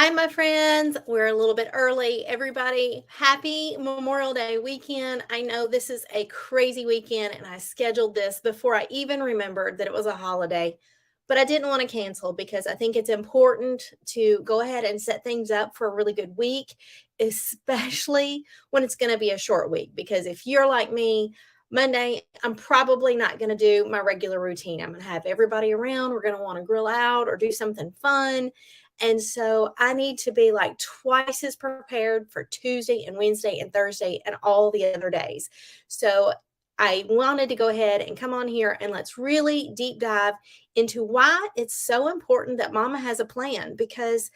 Hi, my friends. We're a little bit early. Everybody, happy Memorial Day weekend. I know this is a crazy weekend, and I scheduled this before I even remembered that it was a holiday, but I didn't want to cancel because I think it's important to go ahead and set things up for a really good week, especially when it's going to be a short week. Because if you're like me, Monday, I'm probably not going to do my regular routine. I'm going to have everybody around. We're going to want to grill out or do something fun, and so I need to be like twice as prepared for Tuesday and Wednesday and Thursday and all the other days. So I wanted to go ahead and come on here and let's really deep dive into why it's so important that Mama has a plan because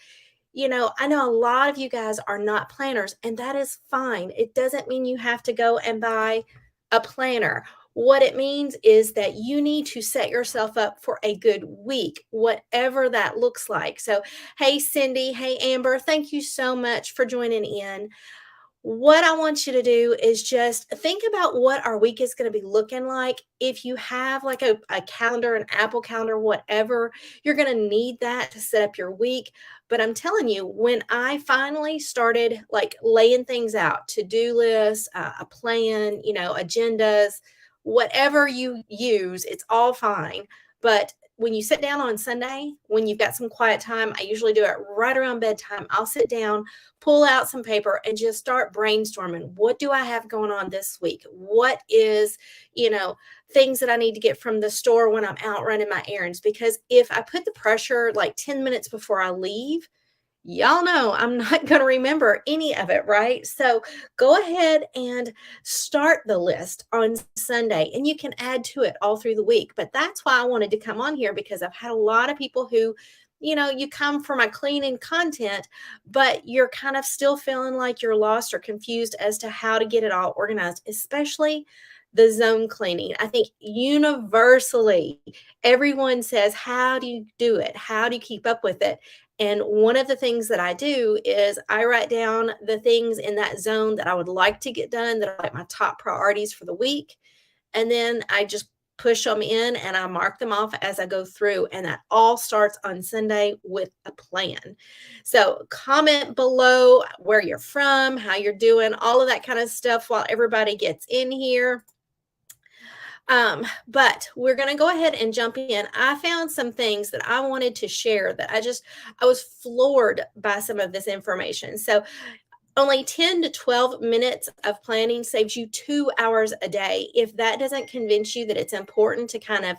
I know a lot of you guys are not planners, and that is fine. It doesn't mean you have to go and buy a planner. What it means is that you need to set yourself up for a good week, whatever that looks like. So, hey, Cindy, hey, Amber, thank you so much for joining in. What I want you to do is just think about what our week is going to be looking like. If you have like a calendar, an Apple calendar, whatever, you're going to need that to set up your week. But I'm telling you, when I finally started like laying things out, to-do lists, a plan, agendas, whatever you use, it's all fine. But when you sit down on Sunday, when you've got some quiet time, I usually do it right around bedtime. I'll sit down, pull out some paper, and just start brainstorming. What do I have going on this week? What is, things that I need to get from the store when I'm out running my errands? Because if I put the pressure like 10 minutes before I leave, y'all know I'm not going to remember any of it, right? So go ahead and start the list on Sunday, and you can add to it all through the week. But that's why I wanted to come on here because I've had a lot of people who, you come for my cleaning content, but you're kind of still feeling like you're lost or confused as to how to get it all organized, especially the zone cleaning. I think universally, everyone says, how do you do it? How do you keep up with it? And one of the things that I do is I write down the things in that zone that I would like to get done, that are like my top priorities for the week. And then I just push them in and I mark them off as I go through. And that all starts on Sunday with a plan. So comment below where you're from, how you're doing, all of that kind of stuff while everybody gets in here. But we're going to go ahead and jump in. I found some things that I wanted to share that I was floored by some of this information. So only 10 to 12 minutes of planning saves you 2 hours a day. If that doesn't convince you that it's important to kind of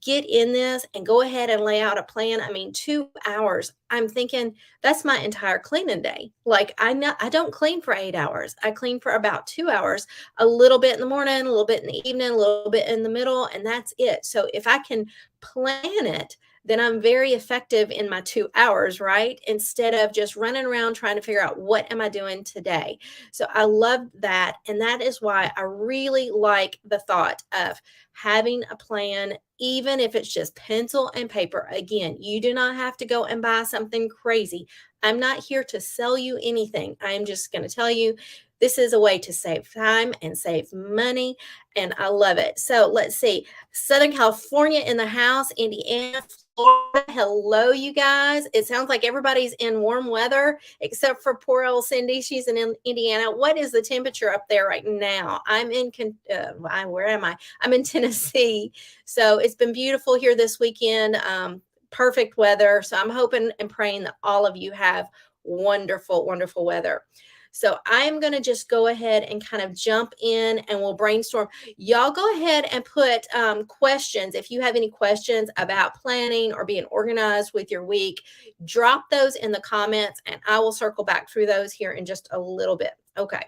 get in this and go ahead and lay out a plan, I mean, 2 hours, I'm thinking that's my entire cleaning day. Like I don't clean for 8 hours. I clean for about 2 hours, a little bit in the morning, a little bit in the evening, a little bit in the middle, and that's it. So if I can plan it, then I'm very effective in my 2 hours, right? Instead of just running around trying to figure out what am I doing today. So I love that. And that is why I really like the thought of having a plan, even if it's just pencil and paper. Again, you do not have to go and buy something crazy. I'm not here to sell you anything. I'm just going to tell you this is a way to save time and save money. And I love it. So let's see. Southern California in the house, Indiana, Florida. Hello, you guys. It sounds like everybody's in warm weather except for poor old Cindy. She's in Indiana. What is the temperature up there right now? Where am I? I'm in Tennessee. So it's been beautiful here this weekend. Perfect weather. So I'm hoping and praying that all of you have wonderful, wonderful weather. So I'm going to just go ahead and kind of jump in and we'll brainstorm. Y'all go ahead and put questions. If you have any questions about planning or being organized with your week, drop those in the comments and I will circle back through those here in just a little bit. Okay.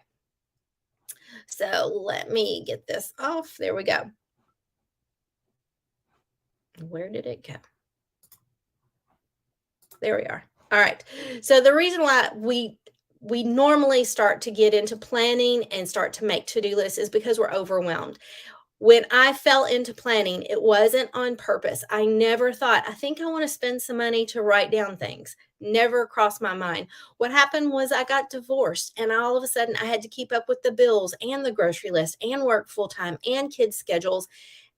So let me get this off. There we go. Where did it go? There we are. All right. So the reason why we normally start to get into planning and start to make to-do lists is because we're overwhelmed. When I fell into planning, it wasn't on purpose. I never thought, I think I want to spend some money to write down things. Never crossed my mind. What happened was I got divorced, and all of a sudden I had to keep up with the bills and the grocery list and work full time and kids' schedules.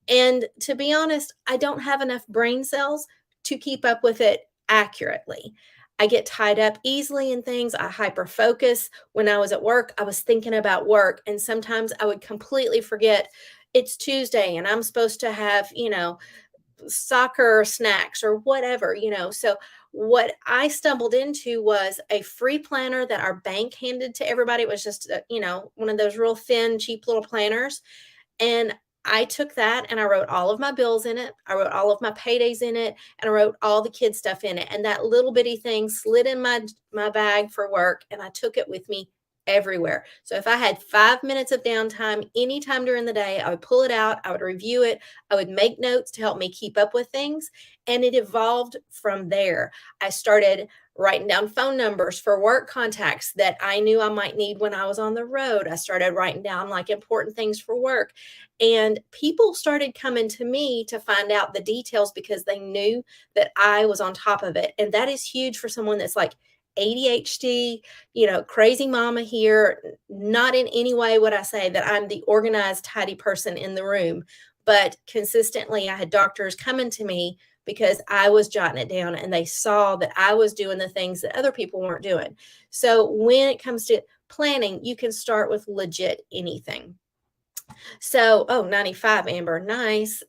And to be honest, I don't have enough brain cells to keep up with it accurately. I get tied up easily in things. I hyper focus. When I was at work, I was thinking about work. And sometimes I would completely forget it's Tuesday and I'm supposed to have, soccer snacks or whatever. So what I stumbled into was a free planner that our bank handed to everybody. It was just, one of those real thin, cheap little planners. And I took that and I wrote all of my bills in it. I wrote all of my paydays in it, and I wrote all the kid stuff in it. And that little bitty thing slid in my bag for work, and I took it with me everywhere. So if I had 5 minutes of downtime anytime during the day, I would pull it out, I would review it, I would make notes to help me keep up with things. And it evolved from there. I started writing down phone numbers for work contacts that I knew I might need when I was on the road. I started writing down like important things for work. And people started coming to me to find out the details because they knew that I was on top of it. And that is huge for someone that's like ADHD, crazy mama here. Not in any way would I say that I'm the organized, tidy person in the room, but consistently I had doctors coming to me because I was jotting it down and they saw that I was doing the things that other people weren't doing. So when it comes to planning, you can start with legit anything. So, oh, 95, Amber. Nice.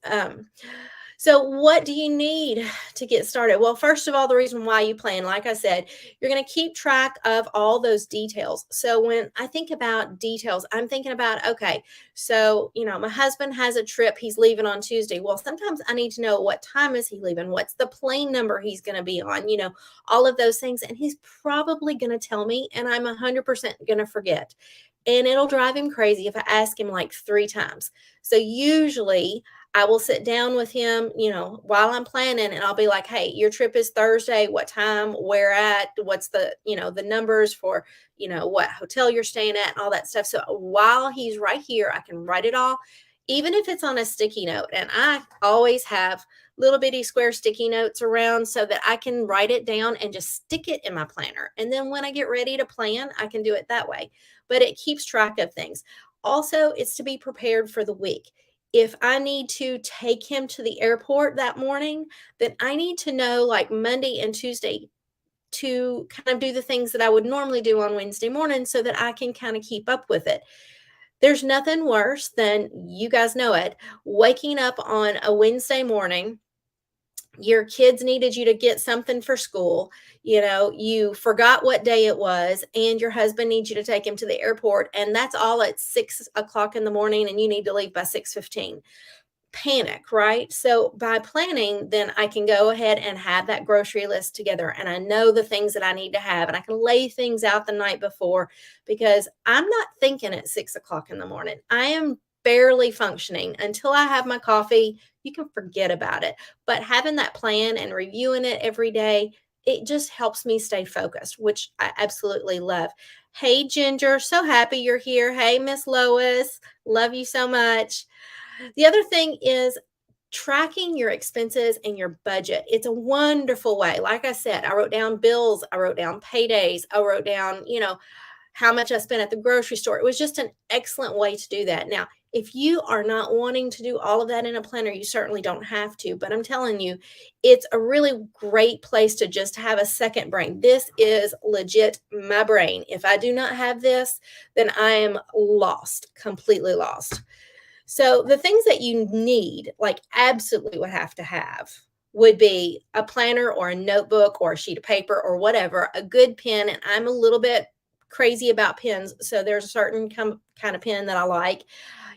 So what do you need to get started? Well, first of all, the reason why you plan, like I said, you're going to keep track of all those details. So when I think about details, I'm thinking about, okay, so, my husband has a trip. He's leaving on Tuesday. Well, sometimes I need to know what time is he leaving? What's the plane number he's going to be on? All of those things. And he's probably going to tell me, and I'm 100% going to forget. And it'll drive him crazy if I ask him like 3 times. So usually I will sit down with him, while I'm planning, and I'll be like, hey, your trip is Thursday. What time? Where at? What's the numbers for, what hotel you're staying at and all that stuff. So while he's right here, I can write it all, even if it's on a sticky note. And I always have little bitty square sticky notes around so that I can write it down and just stick it in my planner. And then when I get ready to plan, I can do it that way. But it keeps track of things. Also, it's to be prepared for the week. If I need to take him to the airport that morning, then I need to know like Monday and Tuesday to kind of do the things that I would normally do on Wednesday morning so that I can kind of keep up with it. There's nothing worse than, you guys know it, waking up on a Wednesday morning. Your kids needed you to get something for school. You forgot what day it was, and your husband needs you to take him to the airport. And that's all at 6 o'clock in the morning, and you need to leave by 6:15. Panic, right? So by planning, then I can go ahead and have that grocery list together, and I know the things that I need to have, and I can lay things out the night before because I'm not thinking at 6 o'clock in the morning. I am barely functioning until I have my coffee. You can forget about it. But having that plan and reviewing it every day, it just helps me stay focused, which I absolutely love. Hey, Ginger, so happy you're here. Hey, Miss Lois, love you so much. The other thing is tracking your expenses and your budget. It's a wonderful way. Like I said, I wrote down bills, I wrote down paydays, I wrote down, how much I spent at the grocery store. It was just an excellent way to do that. Now, if you are not wanting to do all of that in a planner, you certainly don't have to. But I'm telling you, it's a really great place to just have a second brain. This is legit my brain. If I do not have this, then I am lost, completely lost. So the things that you need, like absolutely would have to have, would be a planner or a notebook or a sheet of paper or whatever, a good pen. And I'm a little bit crazy about pens. So there's a certain kind of pen that I like.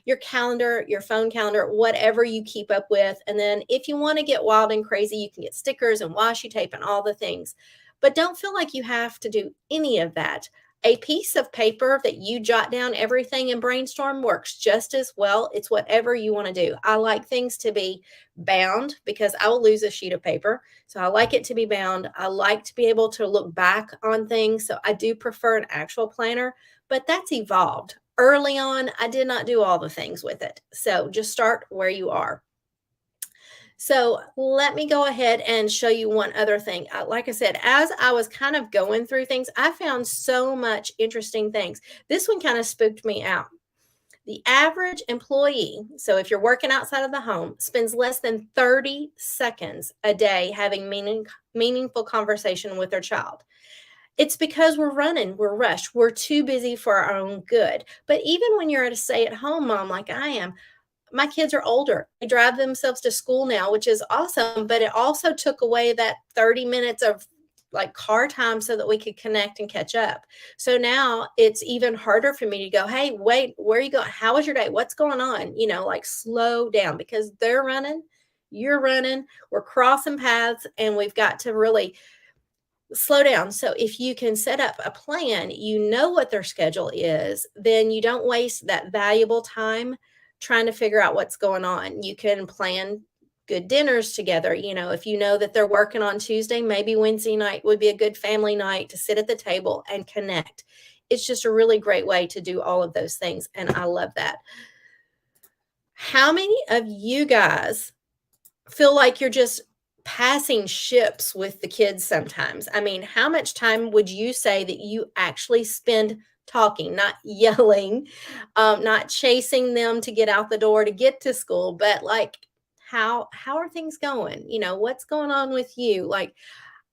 Your calendar, your phone calendar, whatever you keep up with. And then if you want to get wild and crazy, you can get stickers and washi tape and all the things. But don't feel like you have to do any of that. A piece of paper that you jot down everything and brainstorm works just as well. It's whatever you want to do. I like things to be bound because I will lose a sheet of paper. So I like it to be bound. I like to be able to look back on things. So I do prefer an actual planner, but that's evolved. Early on, I did not do all the things with it. So just start where you are. So let me go ahead and show you one other thing. Like I said, as I was kind of going through things, I found so much interesting things. This one kind of spooked me out. The average employee, so if you're working outside of the home, spends less than 30 seconds a day having meaningful conversation with their child. It's because we're running, we're rushed, we're too busy for our own good. But even when you're a stay at home mom like I am, my kids are older. They drive themselves to school now, which is awesome, but it also took away that 30 minutes of like car time so that we could connect and catch up. So now it's even harder for me to go, "Hey, wait, where are you going? How was your day? What's going on?" Like slow down because they're running, you're running, we're crossing paths, and we've got to really slow down. So if you can set up a plan, you know what their schedule is, then you don't waste that valuable time trying to figure out what's going on. You can plan good dinners together. If you know that they're working on Tuesday, maybe Wednesday night would be a good family night to sit at the table and connect. It's just a really great way to do all of those things. And I love that. How many of you guys feel like you're just passing ships with the kids sometimes? I mean, how much time would you say that you actually spend talking, not yelling, not chasing them to get out the door to get to school, but like how are things going? What's going on with you? Like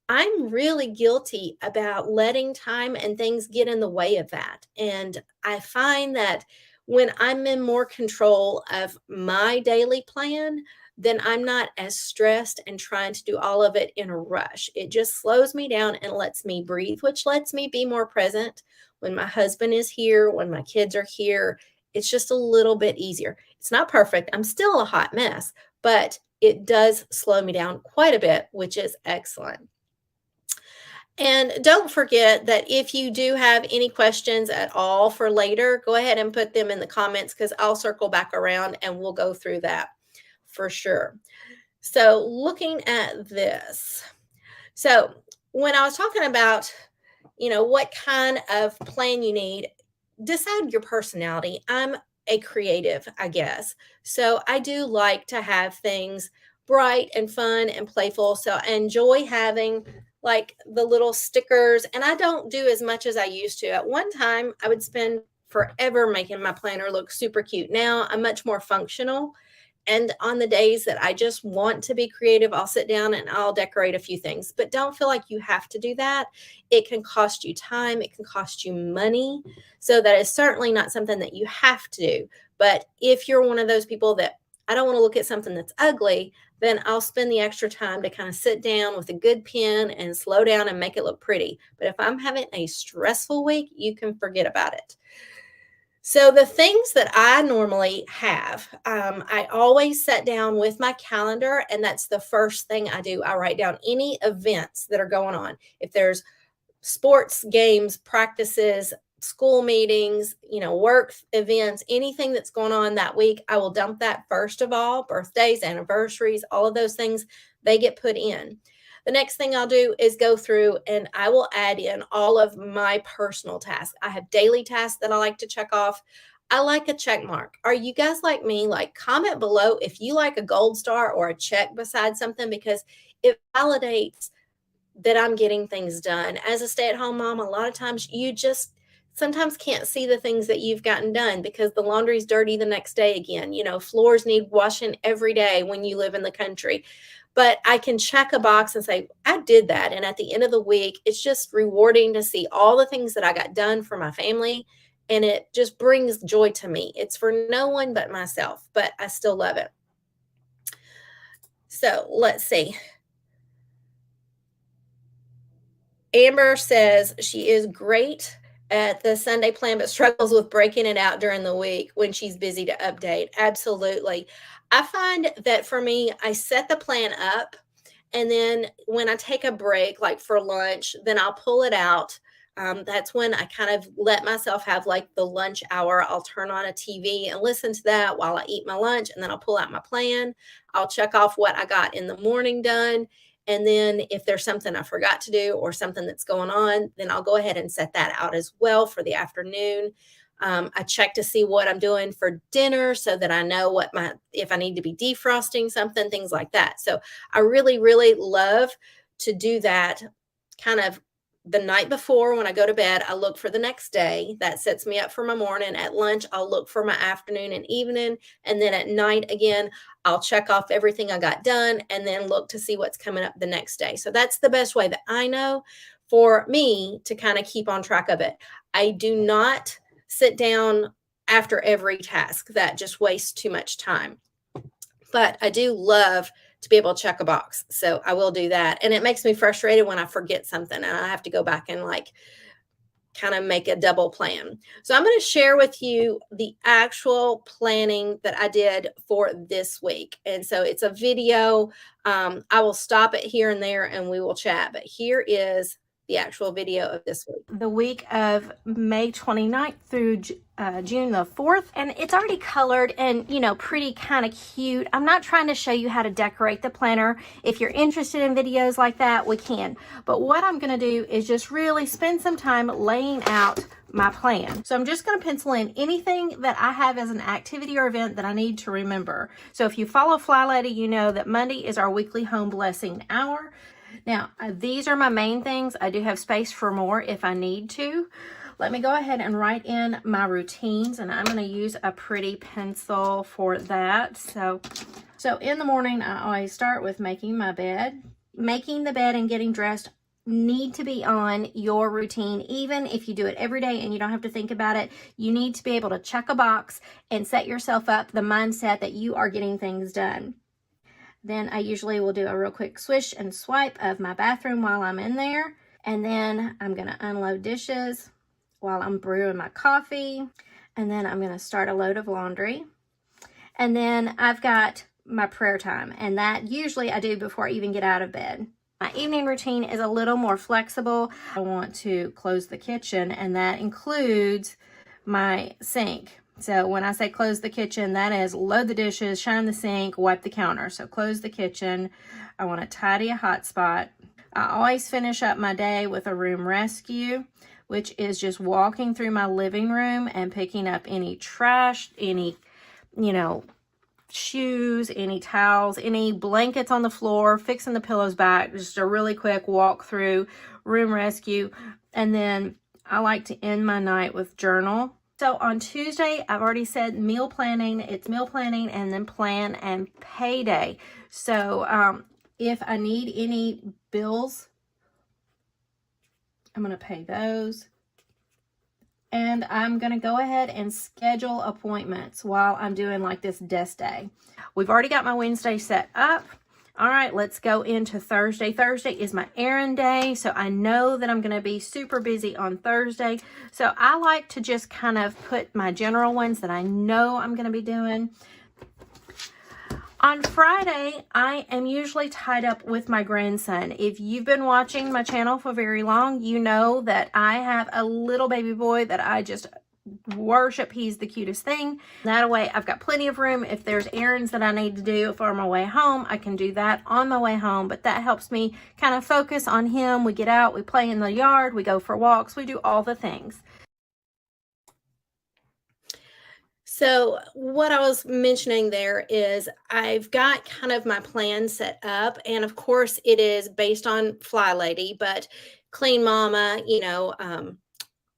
I'm really guilty about letting time and things get in the way of that. And I find that when I'm in more control of my daily plan, then I'm not as stressed and trying to do all of it in a rush. It just slows me down and lets me breathe, which lets me be more present when my husband is here, when my kids are here. It's just a little bit easier. It's not perfect. I'm still a hot mess, but it does slow me down quite a bit, which is excellent. And don't forget that if you do have any questions at all for later, go ahead and put them in the comments because I'll circle back around and we'll go through that for sure. So, looking at this. So, when I was talking about, what kind of plan you need, decide your personality. I'm a creative, I guess. So, I do like to have things bright and fun and playful. So, I enjoy having like the little stickers, and I don't do as much as I used to. At one time, I would spend forever making my planner look super cute. Now, I'm much more functional. And on the days that I just want to be creative, I'll sit down and I'll decorate a few things. But don't feel like you have to do that. It can cost you time, it can cost you money. So that is certainly not something that you have to do. But if you're one of those people that I don't want to look at something that's ugly, then I'll spend the extra time to kind of sit down with a good pen and slow down and make it look pretty. But if I'm having a stressful week, you can forget about it. So the things that I normally have, I always sit down with my calendar, and that's the first thing I do. I write down any events that are going on. If there's sports, games, practices, school meetings, work events, anything that's going on that week, I will dump that first of all. Birthdays, anniversaries, all of those things, they get put in. The next thing I'll do is go through and I will add in all of my personal tasks. I have daily tasks that I like to check off. I like a check mark. Are you guys like me? Like, comment below if you like a gold star or a check beside something because it validates that I'm getting things done. As a stay-at-home mom, a lot of times you just sometimes can't see the things that you've gotten done because the laundry's dirty the next day again. Floors need washing every day when you live in the country. But I can check a box and say, I did that. And at the end of the week, it's just rewarding to see all the things that I got done for my family. And it just brings joy to me. It's for no one but myself, but I still love it. So let's see. Amber says she is great at the Sunday plan, but struggles with breaking it out during the week when she's busy to update. Absolutely. I find that for me, I set the plan up. And then when I take a break, like for lunch, then I'll pull it out. That's when I kind of let myself have like the lunch hour. I'll turn on a TV and listen to that while I eat my lunch. And then I'll pull out my plan. I'll check off what I got in the morning done. And then if there's something I forgot to do or something that's going on, then I'll go ahead and set that out as well for the afternoon. I check to see what I'm doing for dinner so that I know if I need to be defrosting something, things like that. So I really, really love to do that kind of the night before when I go to bed, I look for the next day. That sets me up for my morning. At lunch, I'll look for my afternoon and evening. And then at night, again, I'll check off everything I got done and then look to see what's coming up the next day. So that's the best way that I know for me to kind of keep on track of it. I do not sit down after every task. That just wastes too much time. But I do love to be able to check a box. So I will do that. And it makes me frustrated when I forget something and I have to go back and like kind of make a double plan. So I'm going to share with you the actual planning that I did for this week. And so it's a video. I will stop it here and there and we will chat. But here is the actual video of this week. The week of May 29th through June the 4th. And it's already colored and, you know, pretty kind of cute. I'm not trying to show you how to decorate the planner. If you're interested in videos like that, we can. But what I'm going to do is just really spend some time laying out my plan. So I'm just going to pencil in anything that I have as an activity or event that I need to remember. So if you follow Fly Lady, you know that Monday is our weekly home blessing hour. Now, these are my main things. I do have space for more if I need to. Let me go ahead and write in my routines, and I'm going to use a pretty pencil for that. So in the morning, I always start with making my bed. Making the bed and getting dressed need to be on your routine. Even if you do it every day and you don't have to think about it, you need to be able to check a box and set yourself up the mindset that you are getting things done. Then I usually will do a real quick swish and swipe of my bathroom while I'm in there. And then I'm going to unload dishes while I'm brewing my coffee. And then I'm going to start a load of laundry. And then I've got my prayer time. And that usually I do before I even get out of bed. My evening routine is a little more flexible. I want to close the kitchen, and that includes my sink. So when I say close the kitchen, that is load the dishes, shine the sink, wipe the counter. So close the kitchen. I want to tidy a hot spot. I always finish up my day with a room rescue, which is just walking through my living room and picking up any trash, any, shoes, any towels, any blankets on the floor, fixing the pillows back, just a really quick walk through room rescue. And then I like to end my night with journal. So on Tuesday, I've already said meal planning. It's meal planning and then plan and payday. So if I need any bills, I'm going to pay those. And I'm going to go ahead and schedule appointments while I'm doing like this desk day. We've already got my Wednesday set up. All right, let's go into Thursday. Thursday is my errand day, so I know that I'm going to be super busy on Thursday. So I like to just kind of put my general ones that I know I'm going to be doing. On Friday, I am usually tied up with my grandson. If you've been watching my channel for very long, you know that I have a little baby boy that I just worship. He's the cutest thing. That way, I've got plenty of room. If there's errands that I need to do for my way home, I can do that on my way home. But that helps me kind of focus on him. We get out, we play in the yard, we go for walks, we do all the things. So what I was mentioning there is I've got kind of my plan set up, and of course it is based on Fly Lady, but Clean Mama,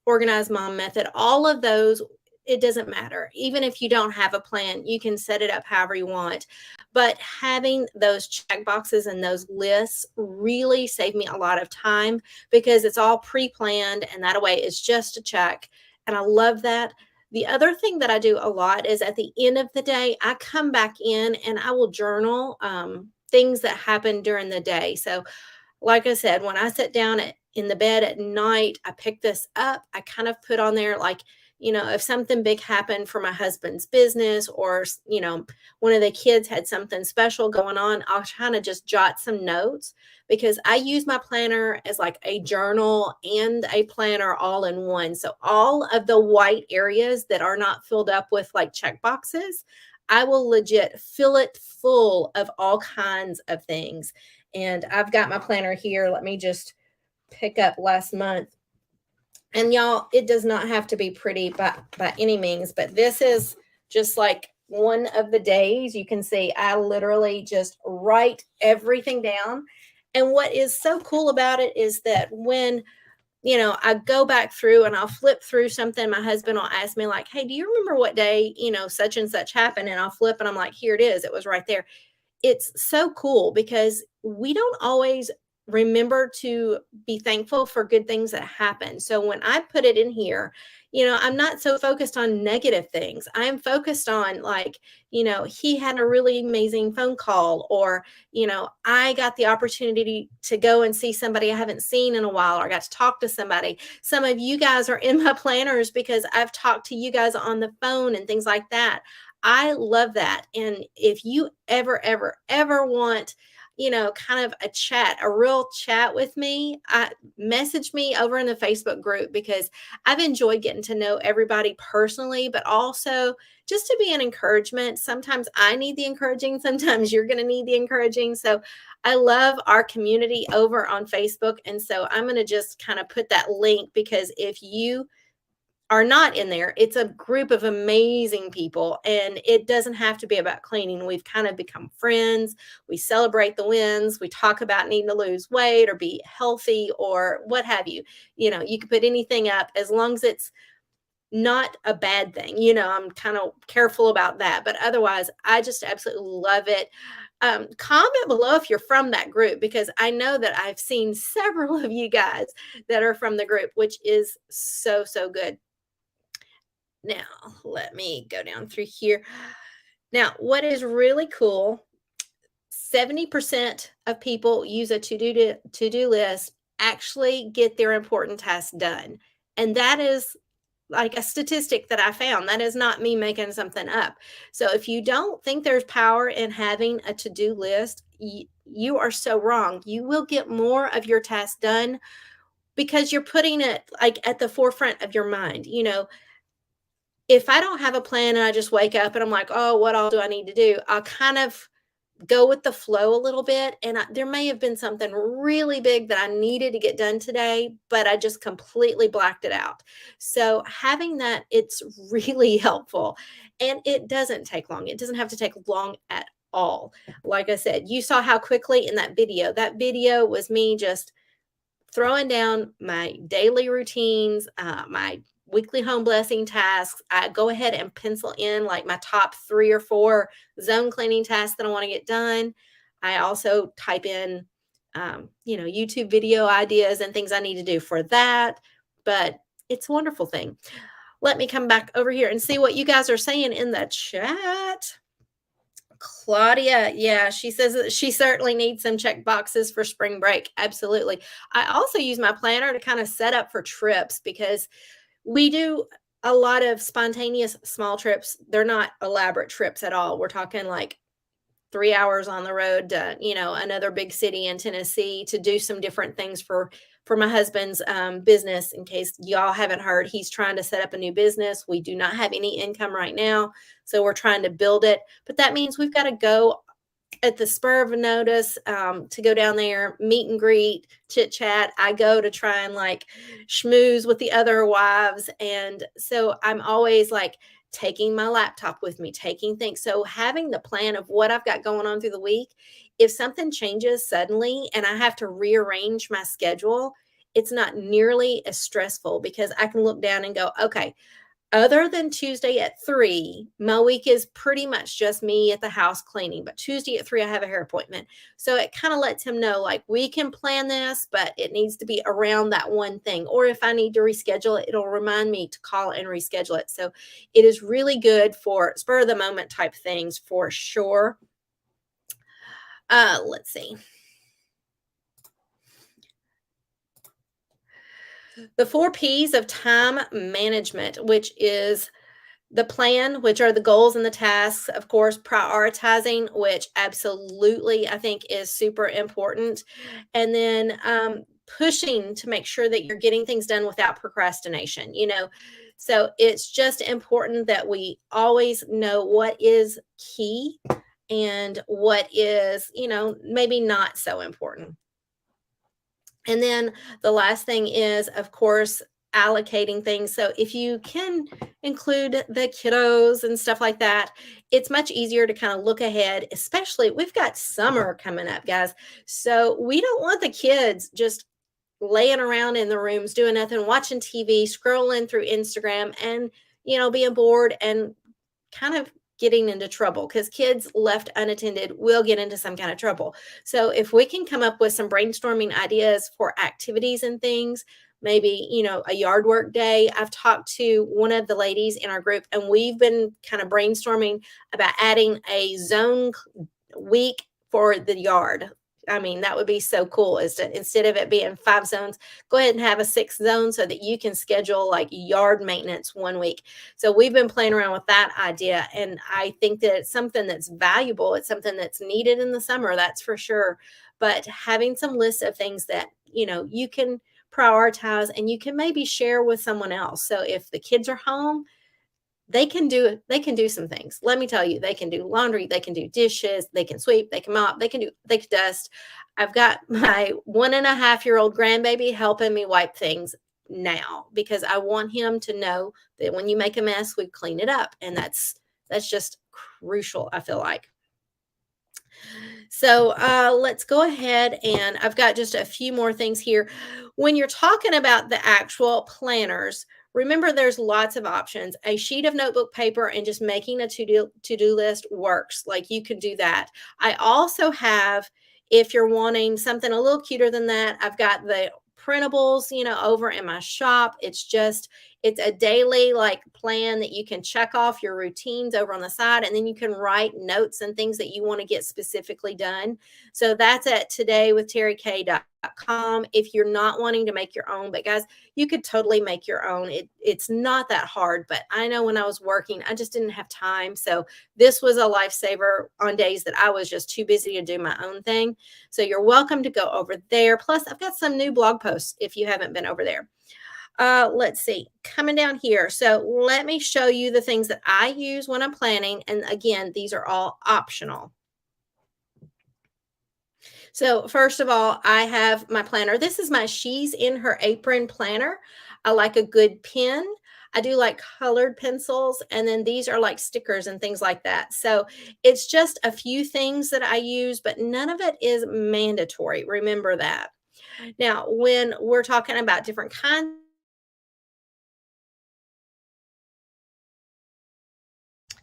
Organized Mom Method, all of those, it doesn't matter. Even if you don't have a plan, you can set it up however you want. But having those check boxes and those lists really save me a lot of time because it's all pre-planned, and that way it's just a check. And I love that. The other thing that I do a lot is at the end of the day, I come back in and I will journal things that happen during the day. So like I said, when I sit down in the bed at night, I pick this up. I kind of put on there like, if something big happened for my husband's business or, one of the kids had something special going on, I'll kind of just jot some notes because I use my planner as like a journal and a planner all in one. So all of the white areas that are not filled up with like check boxes, I will legit fill it full of all kinds of things. And I've got my planner here. Let me just pick up last month. And y'all, it does not have to be pretty by any means, but this is just like one of the days. You can see I literally just write everything down. And what is so cool about it is that when I go back through and I'll flip through something. My husband will ask me, like, hey, do you remember what day, such and such happened? And I'll flip and I'm like, here it is. It was right there. It's so cool because we don't always remember to be thankful for good things that happen. So when I put it in here, I'm not so focused on negative things. I'm focused on, like, he had a really amazing phone call, or, I got the opportunity to go and see somebody I haven't seen in a while, or I got to talk to somebody. Some of you guys are in my planners because I've talked to you guys on the phone and things like that. I love that. And if you ever want, kind of a chat, a real chat with me, message me over in the Facebook group, because I've enjoyed getting to know everybody personally, but also just to be an encouragement. Sometimes I need the encouraging, sometimes you're going to need the encouraging. So I love our community over on Facebook. And so I'm going to just kind of put that link, because if you are not in there, it's a group of amazing people, and it doesn't have to be about cleaning. We've kind of become friends. We celebrate the wins. We talk about needing to lose weight or be healthy or what have you. You can put anything up as long as it's not a bad thing. I'm kind of careful about that, but otherwise, I just absolutely love it. Comment below if you're from that group, because I know that I've seen several of you guys that are from the group, which is so, so good. Now, let me go down through here. Now, what is really cool, 70% of people use a to-do list actually get their important tasks done. And that is like a statistic that I found. That is not me making something up. So if you don't think there's power in having a to-do list, you are so wrong. You will get more of your tasks done because you're putting it like at the forefront of your mind. If I don't have a plan and I just wake up and I'm like, oh, what all do I need to do? I'll kind of go with the flow a little bit. And there may have been something really big that I needed to get done today, but I just completely blacked it out. So having that, it's really helpful. And it doesn't take long. It doesn't have to take long at all. Like I said, you saw how quickly in that video was me just throwing down my daily routines, my weekly home blessing tasks. I go ahead and pencil in like my top 3 or 4 zone cleaning tasks that I want to get done. I also type in, YouTube video ideas and things I need to do for that. But it's a wonderful thing. Let me come back over here and see what you guys are saying in the chat. Claudia, yeah, she says that she certainly needs some check boxes for spring break. Absolutely. I also use my planner to kind of set up for trips, because we do a lot of spontaneous small trips. They're not elaborate trips at all. We're talking like 3 hours on the road to, another big city in Tennessee to do some different things for my husband's business. In case y'all haven't heard, he's trying to set up a new business. We do not have any income right now, so we're trying to build it. But that means we've got to go at the spur of a notice, to go down there, meet and greet, chit chat. I go to try and like schmooze with the other wives. And so I'm always like taking my laptop with me, taking things. So having the plan of what I've got going on through the week, if something changes suddenly and I have to rearrange my schedule, it's not nearly as stressful, because I can look down and go, okay, other than Tuesday at 3, my week is pretty much just me at the house cleaning. But Tuesday at 3, I have a hair appointment. So it kind of lets him know, like, we can plan this, but it needs to be around that one thing. Or if I need to reschedule it, it'll remind me to call and reschedule it. So it is really good for spur of the moment type things for sure. Let's see. The 4 P's of time management, which is the plan, which are the goals and the tasks, of course, prioritizing, which absolutely I think is super important. And then pushing to make sure that you're getting things done without procrastination, So it's just important that we always know what is key and what is, maybe not so important. And then the last thing is, of course, allocating things. So if you can include the kiddos and stuff like that, it's much easier to kind of look ahead, especially we've got summer coming up, guys. So we don't want the kids just laying around in the rooms doing nothing, watching TV, scrolling through Instagram, and being bored and kind of getting into trouble, because kids left unattended will get into some kind of trouble. So if we can come up with some brainstorming ideas for activities and things, maybe a yard work day. I've talked to one of the ladies in our group, and we've been kind of brainstorming about adding a zone week for the yard. I mean, that would be so cool, is to, instead of it being 5 zones, go ahead and have a 6th zone so that you can schedule like yard maintenance one week. So we've been playing around with that idea, and I think that it's something that's valuable. It's something that's needed in the summer, that's for sure. But having some lists of things that you can prioritize and you can maybe share with someone else. So if the kids are home, they can do some things. Let me tell you, they can do laundry, they can do dishes, they can sweep, they can mop, they can dust. I've got my 1.5-year-old grandbaby helping me wipe things now, because I want him to know that when you make a mess, we clean it up. And that's just crucial, I feel like. So let's go ahead, and I've got just a few more things here. When you're talking about the actual planners, remember there's lots of options. A sheet of notebook paper and just making a to-do list works. Like, you can do that. I also have, if you're wanting something a little cuter than that, I've got the printables, over in my shop. It's a daily like plan that you can check off your routines over on the side, and then you can write notes and things that you want to get specifically done. So that's at todaywithterryk.com if you're not wanting to make your own. But guys, you could totally make your own. It's not that hard, but I know when I was working, I just didn't have time. So this was a lifesaver on days that I was just too busy to do my own thing. So you're welcome to go over there. Plus, I've got some new blog posts if you haven't been over there. Let's see, coming down here. So let me show you the things that I use when I'm planning. And again, these are all optional. So first of all, I have my planner. This is my She's in Her Apron planner. I like a good pen. I do like colored pencils, and then these are like stickers and things like that. So it's just a few things that I use, but none of it is mandatory. Remember that. Now, when we're talking about different kinds,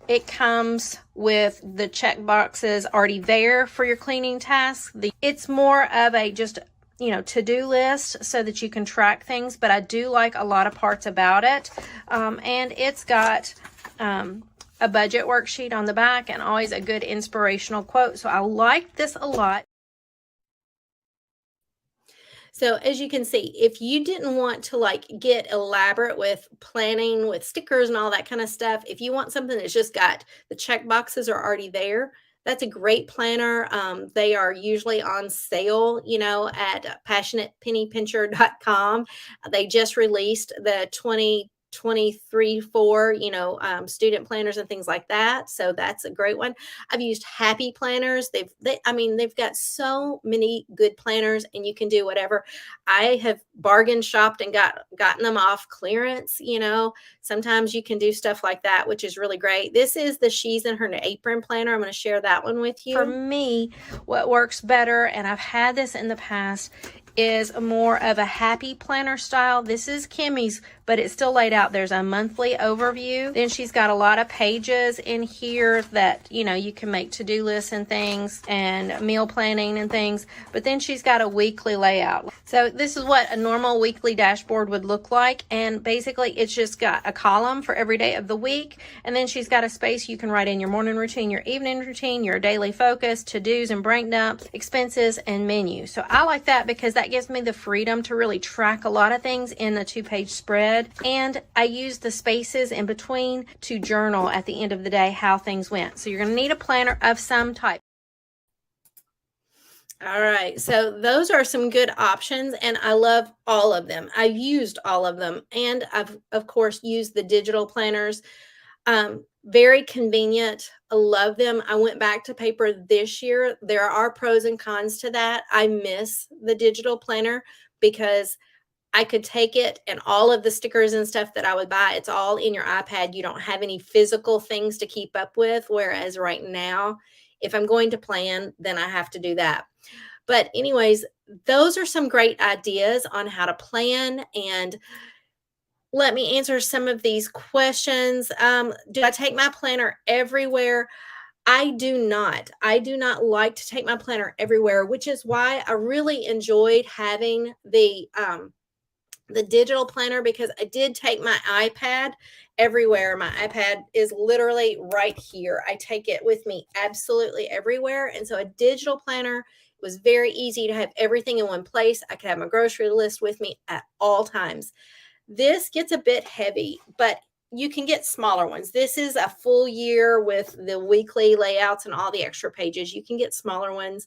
it comes with the check boxes already there for your cleaning tasks. It's more of a just to-do list so that you can track things, but I do like a lot of parts about it. And it's got a budget worksheet on the back and always a good inspirational quote. So I like this a lot. So as you can see, if you didn't want to like get elaborate with planning with stickers and all that kind of stuff, if you want something that's just got the check boxes are already there, that's a great planner. They are usually on sale, at passionatepennypincher.com. They just released the 2023-4 student planners and things like that, so that's a great one. I've used Happy Planners. They've got so many good planners, and you can do whatever. I have bargain shopped and gotten them off clearance. Sometimes you can do stuff like that, which is really great. This is the She's in Her Apron planner. I'm going to share that one with you. For me, what works better, and I've had this in the past, is more of a happy planner style. This is Kimmy's, but it's still laid out. There's a monthly overview. Then she's got a lot of pages in here that, you can make to-do lists and things and meal planning and things. But then she's got a weekly layout. So this is what a normal weekly dashboard would look like. And basically it's just got a column for every day of the week. And then she's got a space you can write in your morning routine, your evening routine, your daily focus, to-dos and break dumps, expenses, and menu. So I like that because that gives me the freedom to really track a lot of things in a 2-page spread. And I use the spaces in between to journal at the end of the day how things went. So you're going to need a planner of some type. All right, so those are some good options, and I love all of them. I've used all of them, and I've, of course, used the digital planners. Very convenient. I love them. I went back to paper this year. There are pros and cons to that. I miss the digital planner because I could take it and all of the stickers and stuff that I would buy, it's all in your iPad. You don't have any physical things to keep up with. Whereas right now, if I'm going to plan, then I have to do that. But anyways, those are some great ideas on how to plan. And let me answer some of these questions. Do I take my planner everywhere? I do not. I do not like to take my planner everywhere, which is why I really enjoyed having the digital planner, because I did take my iPad everywhere. My iPad is literally right here. I take it with me absolutely everywhere. And so a digital planner was very easy to have everything in one place. I could have my grocery list with me at all times. This gets a bit heavy, but you can get smaller ones. This is a full year with the weekly layouts and all the extra pages. You can get smaller ones.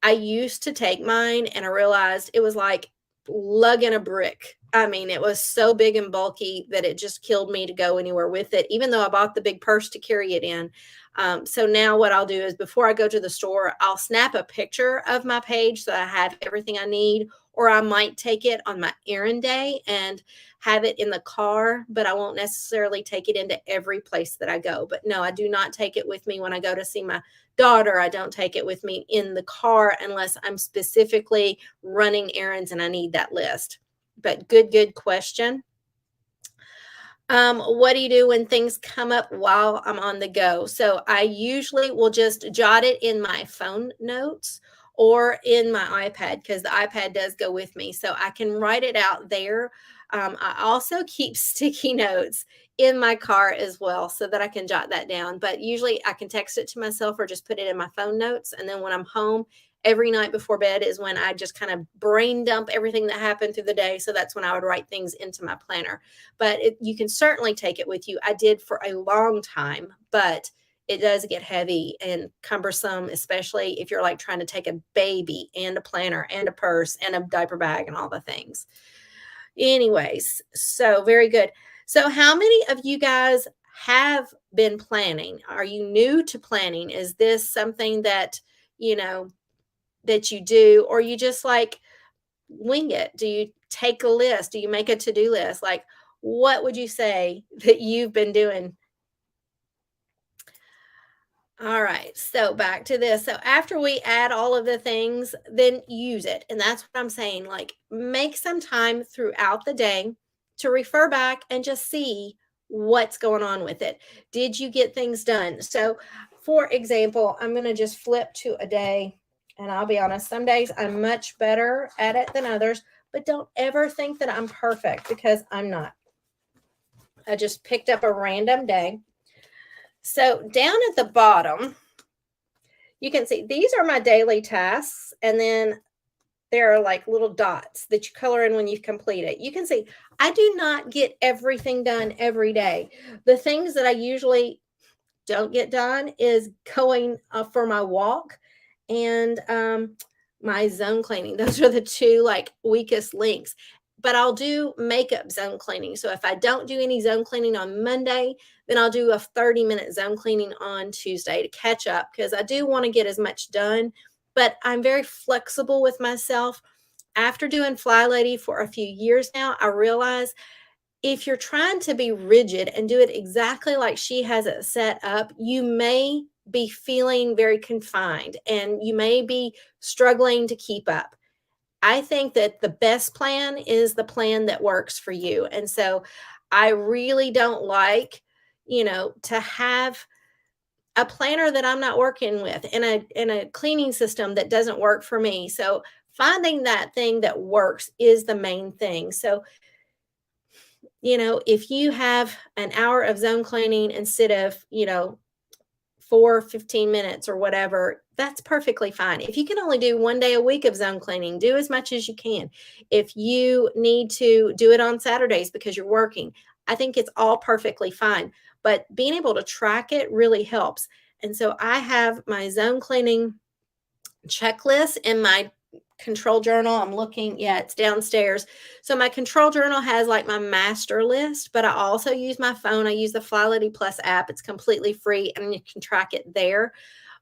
I used to take mine and I realized it was like lugging a brick. I mean, it was so big and bulky that it just killed me to go anywhere with it, even though I bought the big purse to carry it in. So now what I'll do is before I go to the store, I'll snap a picture of my page so I have everything I need, or I might take it on my errand day and have it in the car, but I won't necessarily take it into every place that I go. But no, I do not take it with me when I go to see my daughter. I don't take it with me in the car unless I'm specifically running errands and I need that list. But good question. What do you do when things come up while I'm on the go? So I usually will just jot it in my phone notes or in my iPad, because the iPad does go with me. So I can write it out there. I also keep sticky notes in my car as well so that I can jot that down. But usually I can text it to myself or just put it in my phone notes. And then when I'm home, every night before bed is when I just kind of brain dump everything that happened through the day. So that's when I would write things into my planner. But you can certainly take it with you. I did for a long time, but it does get heavy and cumbersome, especially if you're like trying to take a baby and a planner and a purse and a diaper bag and all the things. Anyways, so very good. So, how many of you guys have been planning? Are you new to planning? Is this something that, you know, that you do, or you just like wing it? Do you take a list? Do you make a to-do list? Like, what would you say that you've been doing? All right, so back to this. So after we add all of the things, then use it. And that's what I'm saying. Like, make some time throughout the day to refer back and just see what's going on with it. Did you get things done? So, for example, I'm going to just flip to a day, and I'll be honest, some days I'm much better at it than others, but don't ever think that I'm perfect, because I'm not. I just picked up a random day. So down at the bottom, you can see these are my daily tasks. And then there are like little dots that you color in when you complete it. You can see I do not get everything done every day. The things that I usually don't get done is going for my walk and my zone cleaning. Those are the two like weakest links. But I'll do makeup zone cleaning. So if I don't do any zone cleaning on Monday, then I'll do a 30-minute zone cleaning on Tuesday to catch up, because I do want to get as much done. But I'm very flexible with myself. After doing Fly Lady for a few years now, I realize if you're trying to be rigid and do it exactly like she has it set up, you may be feeling very confined and you may be struggling to keep up. I think that the best plan is the plan that works for you. And so I really don't like, to have a planner that I'm not working with and a cleaning system that doesn't work for me. So finding that thing that works is the main thing. So if you have an hour of zone cleaning instead of, 15 minutes or whatever, that's perfectly fine. If you can only do 1 day a week of zone cleaning, do as much as you can. If you need to do it on Saturdays because you're working, I think it's all perfectly fine. But being able to track it really helps. And so I have my zone cleaning checklist in my control journal. I'm looking, yeah, it's downstairs. So my control journal has like my master list, but I also use my phone. I use the Flylady Plus app. It's completely free and you can track it there.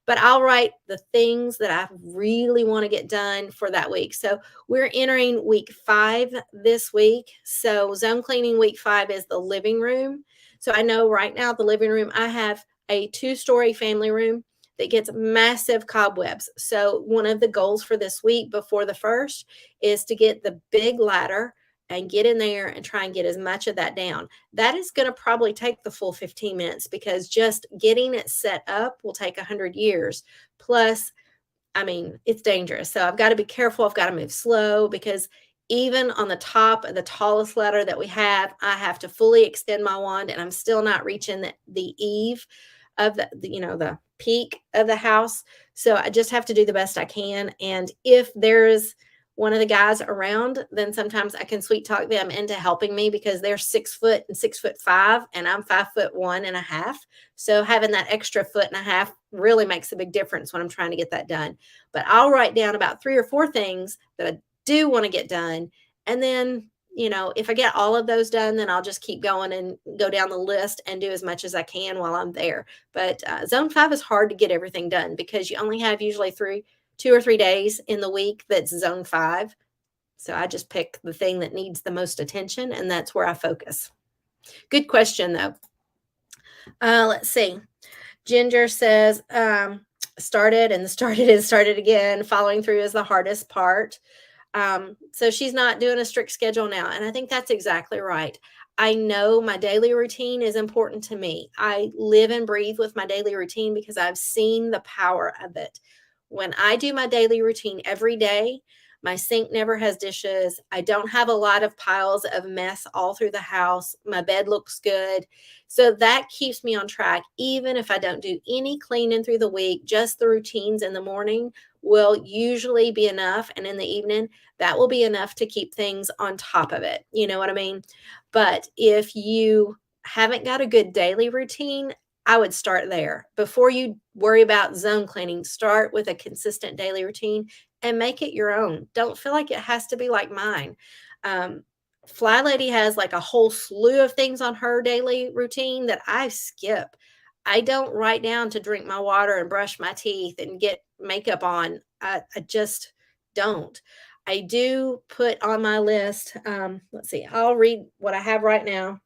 But I'll write the things that I really want to get done for that week. So we're entering week 5 this week. So zone cleaning week 5 is the living room. So I know right now the living room, I have a 2-story family room that gets massive cobwebs. So one of the goals for this week before the first is to get the big ladder and get in there and try and get as much of that down. That is going to probably take the full 15 minutes because just getting it set up will take 100 years. Plus, I mean, it's dangerous. So I've got to be careful. I've got to move slow because even on the top of the tallest ladder that we have, I have to fully extend my wand and I'm still not reaching the eave of the peak of the house. So I just have to do the best I can. And if there's one of the guys around, then sometimes I can sweet talk them into helping me because they're 6 foot and 6'5", and I'm 5'1.5". So having that extra 1.5 feet really makes a big difference when I'm trying to get that done. But I'll write down about 3 or 4 things that I do want to get done. And then, if I get all of those done, then I'll just keep going and go down the list and do as much as I can while I'm there. But zone 5 is hard to get everything done because you only have usually 2 or 3 days in the week that's zone 5. So I just pick the thing that needs the most attention, and that's where I focus. Good question, though. Let's see. Ginger says, started again. Following through is the hardest part. So she's not doing a strict schedule now. And I think that's exactly right. I know my daily routine is important to me. I live and breathe with my daily routine because I've seen the power of it. When I do my daily routine every day, my sink never has dishes. I don't have a lot of piles of mess all through the house. My bed looks good. So that keeps me on track. Even if I don't do any cleaning through the week, just the routines in the morning will usually be enough. And in the evening, that will be enough to keep things on top of it. You know what I mean? But if you haven't got a good daily routine, I would start there. Before you worry about zone cleaning, start with a consistent daily routine and make it your own. Don't feel like it has to be like mine. Fly Lady has like a whole slew of things on her daily routine that I skip. I don't write down to drink my water and brush my teeth and get makeup on. I just don't. I do put on my list. Let's see, I'll read what I have right now.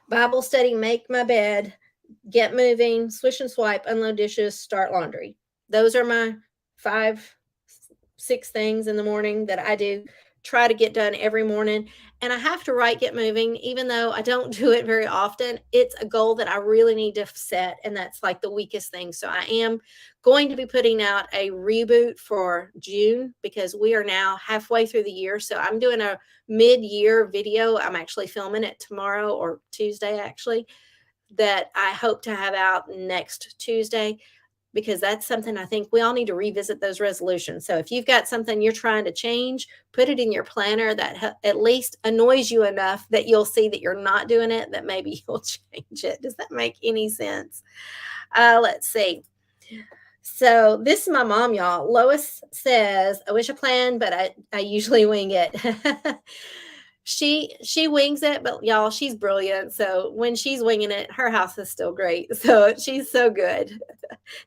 Bible study, make my bed, get moving, swish and swipe, unload dishes, start laundry. Those are my 5, 6 things in the morning that I do try to get done every morning. And I have to write get moving, even though I don't do it very often. It's a goal that I really need to set. And that's like the weakest thing. So I am going to be putting out a reboot for June because we are now halfway through the year. So I'm doing a mid-year video. I'm actually filming it tomorrow or Tuesday, actually, that I hope to have out next Tuesday, because that's something I think we all need to revisit those resolutions. So if you've got something you're trying to change, put it in your planner that at least annoys you enough that you'll see that you're not doing it, that maybe you'll change it. Does that make any sense? Let's see. So this is my mom, y'all. Lois says, I wish I planned, but I usually wing it. She wings it, but y'all, she's brilliant. So when she's winging it, her house is still great. So she's so good.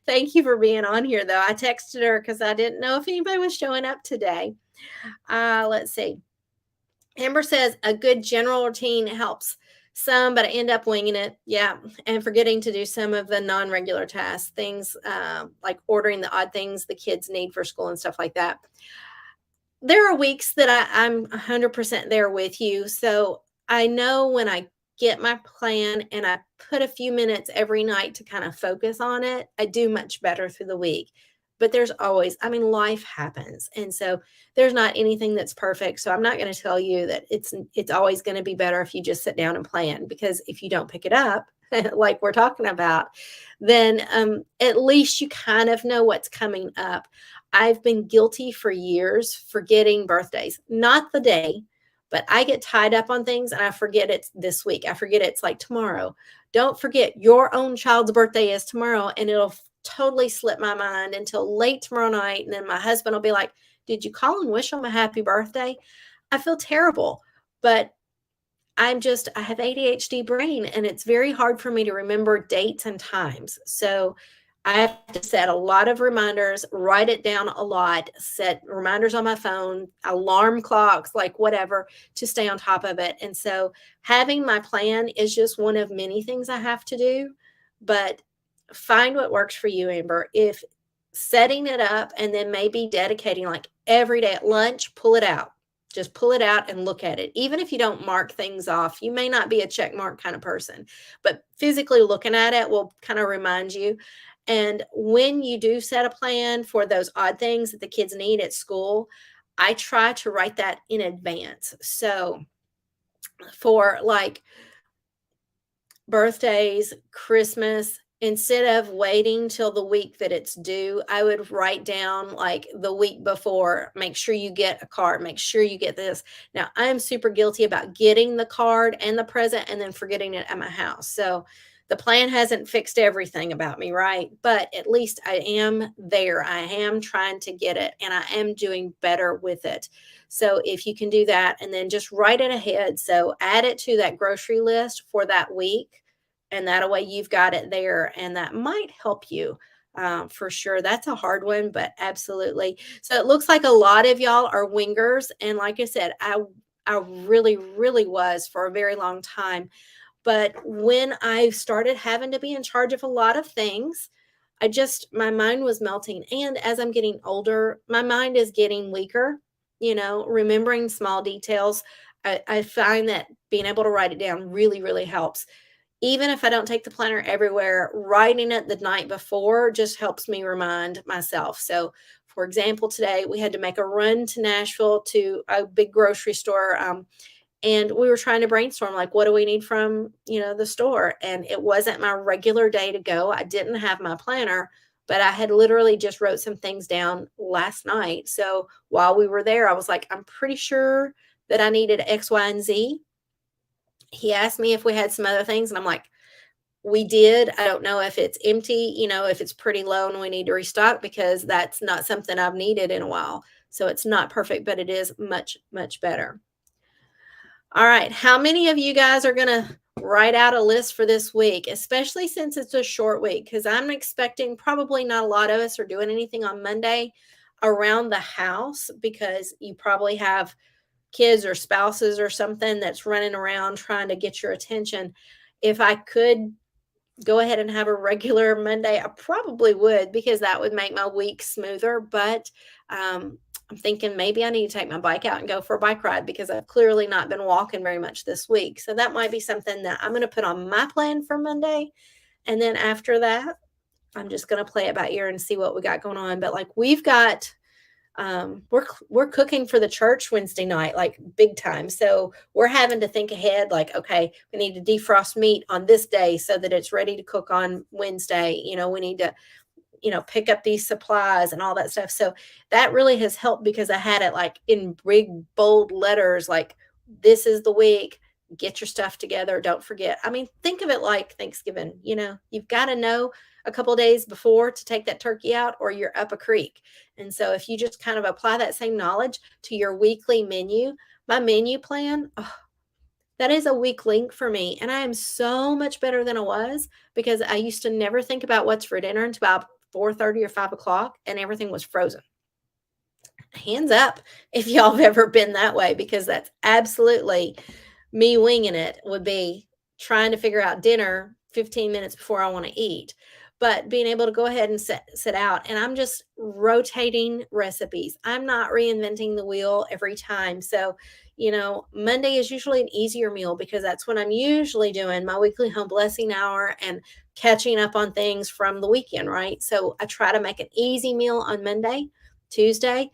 Thank you for being on here, though. I texted her because I didn't know if anybody was showing up today. Let's see. Amber says a good general routine helps some, but I end up winging it. Yeah. And forgetting to do some of the non-regular tasks, things like ordering the odd things the kids need for school and stuff like that. There are weeks that I'm 100% there with you. So I know when I get my plan and I put a few minutes every night to kind of focus on it, I do much better through the week. But there's always, I mean, life happens. And so there's not anything that's perfect. So I'm not going to tell you that it's always going to be better if you just sit down and plan, because if you don't pick it up, like we're talking about, then at least you kind of know what's coming up. I've been guilty for years forgetting birthdays, not the day, but I get tied up on things and I forget it's this week. I forget it's like tomorrow. Don't forget your own child's birthday is tomorrow, and it'll totally slip my mind until late tomorrow night. And then my husband will be like, did you call and wish them a happy birthday? I feel terrible, but I have ADHD brain, and it's very hard for me to remember dates and times. So I have to set a lot of reminders, write it down a lot, set reminders on my phone, alarm clocks, like whatever, to stay on top of it. And so having my plan is just one of many things I have to do. But find what works for you, Amber. If setting it up and then maybe dedicating like every day at lunch, pull it out. Just pull it out and look at it. Even if you don't mark things off, you may not be a check mark kind of person, but physically looking at it will kind of remind you. And when you do set a plan for those odd things that the kids need at school, I try to write that in advance. So for like birthdays, Christmas, instead of waiting till the week that it's due, I would write down like the week before, make sure you get a card, make sure you get this. Now, I'm super guilty about getting the card and the present and then forgetting it at my house. So the plan hasn't fixed everything about me, right? But at least I am there. I am trying to get it and I am doing better with it. So if you can do that and then just write it ahead. So add it to that grocery list for that week. And that way you've got it there. And that might help you for sure. That's a hard one, but absolutely. So it looks like a lot of y'all are wingers. And like I said, I really, really was for a very long time. But when I started having to be in charge of a lot of things, my mind was melting. And as I'm getting older, my mind is getting weaker, remembering small details. I find that being able to write it down really, really helps. Even if I don't take the planner everywhere, writing it the night before just helps me remind myself. So, for example, today we had to make a run to Nashville to a big grocery store. And we were trying to brainstorm like what do we need from the store, and it wasn't my regular day to go. I didn't have my planner, but I had literally just wrote some things down last night. So while we were there, I was like, I'm pretty sure that I needed X, Y, and Z. He asked me if we had some other things, and I'm like, we did. I don't know if it's empty, if it's pretty low and we need to restock, because that's not something I've needed in a while. So it's not perfect, but it is much, much better. All right. How many of you guys are going to write out a list for this week, especially since it's a short week? Because I'm expecting probably not a lot of us are doing anything on Monday around the house, because you probably have kids or spouses or something that's running around trying to get your attention. If I could go ahead and have a regular Monday, I probably would, because that would make my week smoother. But I'm thinking maybe I need to take my bike out and go for a bike ride, because I've clearly not been walking very much this week. So that might be something that I'm going to put on my plan for Monday. And then after that, I'm just going to play it by ear and see what we got going on. But like we've got, we're cooking for the church Wednesday night, like big time. So we're having to think ahead, like, okay, we need to defrost meat on this day so that it's ready to cook on Wednesday. We need to pick up these supplies and all that stuff. So that really has helped, because I had it like in big, bold letters, like, this is the week, get your stuff together. Don't forget. I mean, think of it like Thanksgiving, you've got to know a couple days before to take that turkey out, or you're up a creek. And so if you just kind of apply that same knowledge to your weekly menu, my menu plan, that is a weak link for me. And I am so much better than I was, because I used to never think about what's for dinner until about 4:30 or 5 o'clock, and everything was frozen. Hands up if y'all have ever been that way, because that's absolutely me winging it, would be trying to figure out dinner 15 minutes before I want to eat. But being able to go ahead and set out, and I'm just rotating recipes. I'm not reinventing the wheel every time. So, Monday is usually an easier meal, because that's when I'm usually doing my weekly home blessing hour and catching up on things from the weekend, right? So I try to make an easy meal on Monday. Tuesday,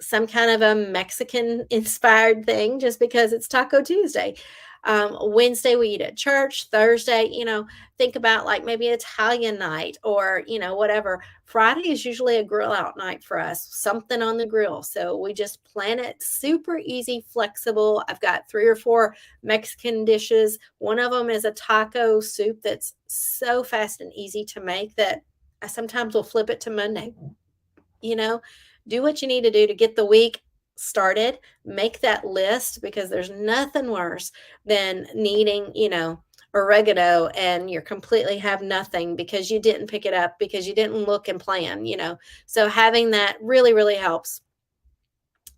some kind of a Mexican inspired thing, just because it's Taco Tuesday. Wednesday, we eat at church. Thursday, think about like maybe Italian night, or, whatever. Friday is usually a grill out night for us, something on the grill. So we just plan it super easy, flexible. I've got 3 or 4 Mexican dishes. One of them is a taco soup that's so fast and easy to make that I sometimes will flip it to Monday. Do what you need to do to get the week started. Make that list, because there's nothing worse than needing, oregano, and you completely have nothing because you didn't pick it up, because you didn't look and plan. So having that really, really helps.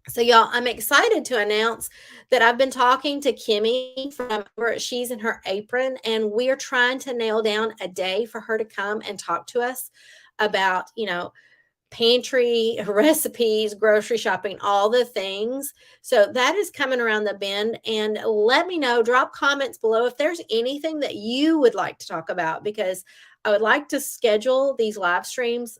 So, y'all, I'm excited to announce that I've been talking to Kimmy from where She's in Her Apron, and we are trying to nail down a day for her to come and talk to us about, pantry recipes, grocery shopping, all the things. So that is coming around the bend. And let me know, drop comments below if there's anything that you would like to talk about, because I would like to schedule these live streams,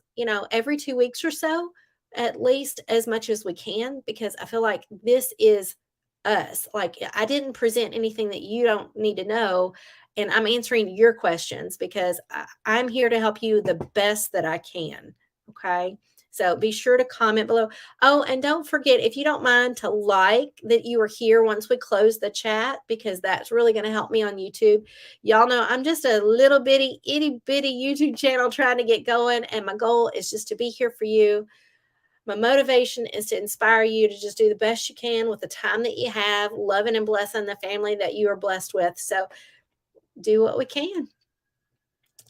every 2 weeks or so, at least as much as we can, because I feel like this is us. Like, I didn't present anything that you don't need to know. And I'm answering your questions because I'm here to help you the best that I can. Okay. So be sure to comment below. Oh, and don't forget, if you don't mind, to like that you are here once we close the chat, because that's really going to help me on YouTube. Y'all know I'm just a little bitty, itty bitty YouTube channel trying to get going. And my goal is just to be here for you. My motivation is to inspire you to just do the best you can with the time that you have, loving and blessing the family that you are blessed with. So do what we can.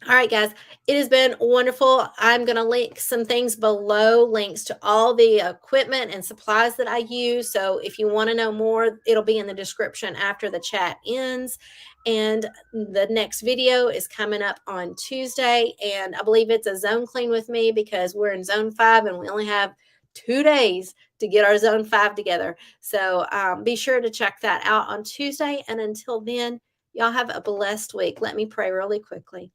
All right, guys, it has been wonderful. I'm going to link some things below, links to all the equipment and supplies that I use. So if you want to know more, it'll be in the description after the chat ends. And the next video is coming up on Tuesday. And I believe it's a zone clean with me because we're in zone 5 and we only have 2 days to get our zone 5 together. So be sure to check that out on Tuesday. And until then, y'all have a blessed week. Let me pray really quickly.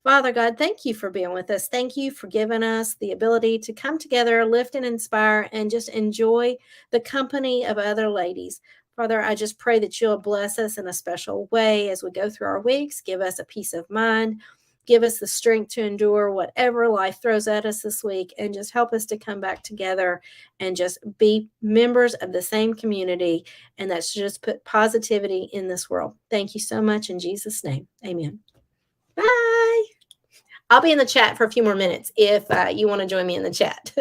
Father God, thank you for being with us. Thank you for giving us the ability to come together, lift and inspire, and just enjoy the company of other ladies. Father, I just pray that you'll bless us in a special way as we go through our weeks. Give us a peace of mind. Give us the strength to endure whatever life throws at us this week, and just help us to come back together and just be members of the same community. And that's just put positivity in this world. Thank you so much in Jesus' name. Amen. Bye. I'll be in the chat for a few more minutes if you want to join me in the chat.